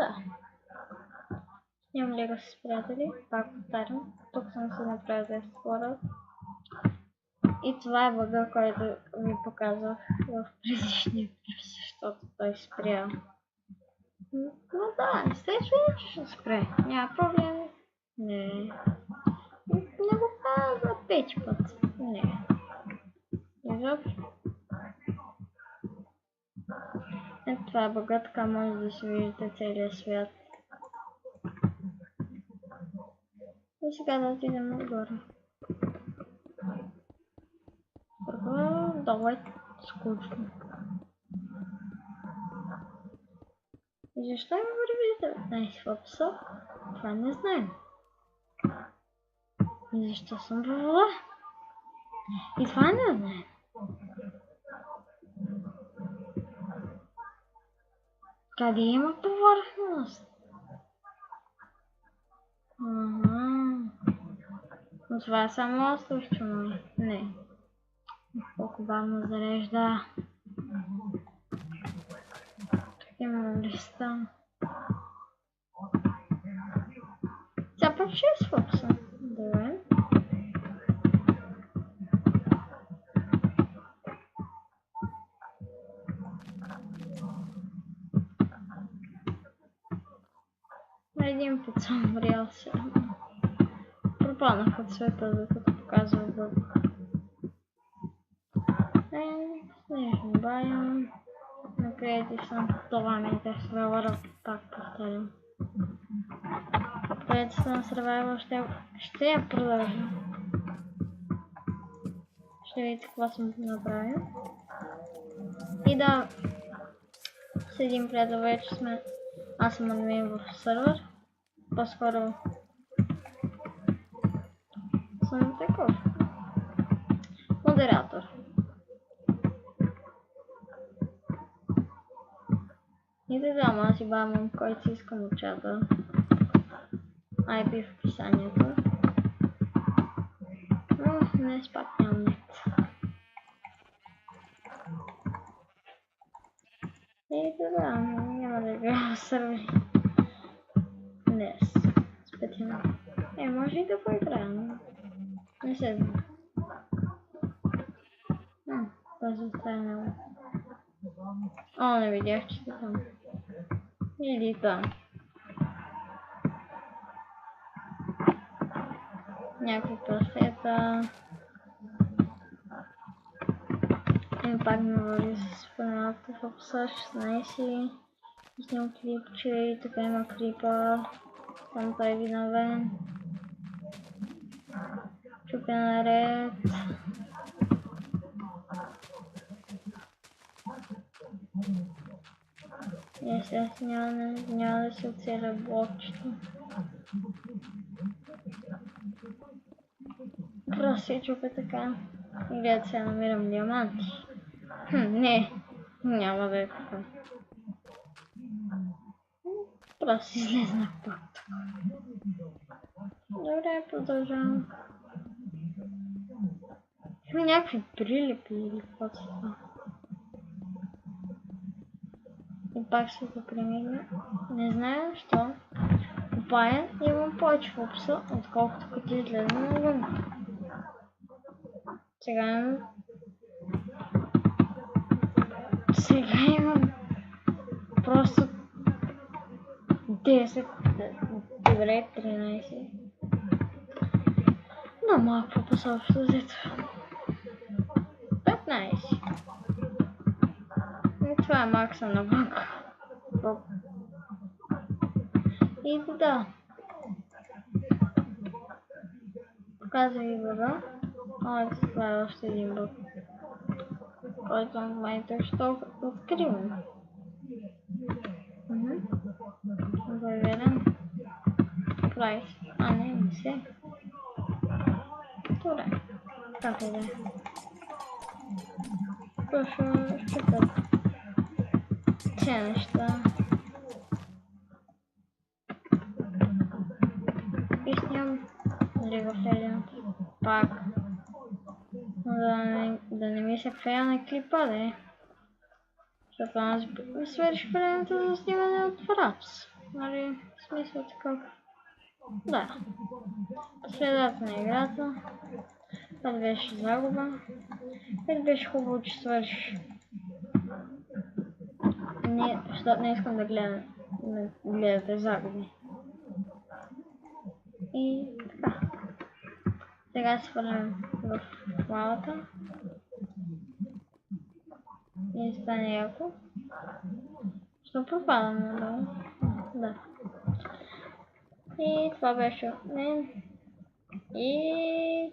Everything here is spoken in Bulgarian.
да. Снимам Лего с приятели, пак повтарям. Тук съм се направил да експлорът. И това е бъга, който ви показах в предишния клип, защото той спря. Но да, естествено, че ще спре. Няма проблем. Не го каза 5 път. Не. Изобщо. Ето това е бъга, така може да си виждате целия свят. И сега да отидем отгоре. Първо, долу е скучно. И защо има върви 19 в посок? Това не знаем. И защо съм във вода? И това не знаем. Къде има повърхност? Но това е само остров, чума. Не. Колко бавно зарежда. Тук има листа. Сега пък 6 фокуса. Добре. Един път съм врял се. Пропаднах от света, докато показва бъг. Снежен байон. На Creative съм това ми е Survivor, пак повторям. Creative съм Survivor ще я продължа. Ще видите какво съм направил. И да, с един приятел вече сме. Аз съм админ в сервер. По-скоро съм такъв модератор. И да дам, аз си бавам който си искам от чата. IP в описанието. Но днес пак нямам нет. И да, няма да играя в сервери днес. Специално. Може и да поиграя, но не се знам. Този останал. О, не видях, че там. Или там. Някакви прасета. И пак ми върви с спомената в обса 16. Снимам клипче и така има клипа. Там той е виновен. Чупен ред. Естествено няма да се оцеля блокчето. Просто се чупя така. И гледайте, сега намирам диаманти. Не, няма да е така. Просто излезнах пак. Добре, продължавам. Има някакви прилепи или каквото са това. И пак ще го премигна. Не знае защо. Копая и имам повече фокуса, отколкото като излезна навън. Сега имам просто 10, добре, 13. Но малко фокуса общо взето. 15. И това е макса на банка. И да. Показва ви бъга. Това е още един бъг. Който май току-що откривам. Проверен. Прайс. Не се. Добре. Как е да е? Просто щупят все неща. И снимам League of Legends. Пак. Да не ми се фея на клипа, да е. Защото аз ми свърших времето за снимане от Фрапс. Нали, в смисъл такъв. Да. Средата на играта. Това беше загуба. Това беше хубаво, че свърши. Не, защото не искам да гледате загуби. И така. Сега се върнем в лавата. И стане яко. Ще пропадам надолу. Да. И това беше от мен. И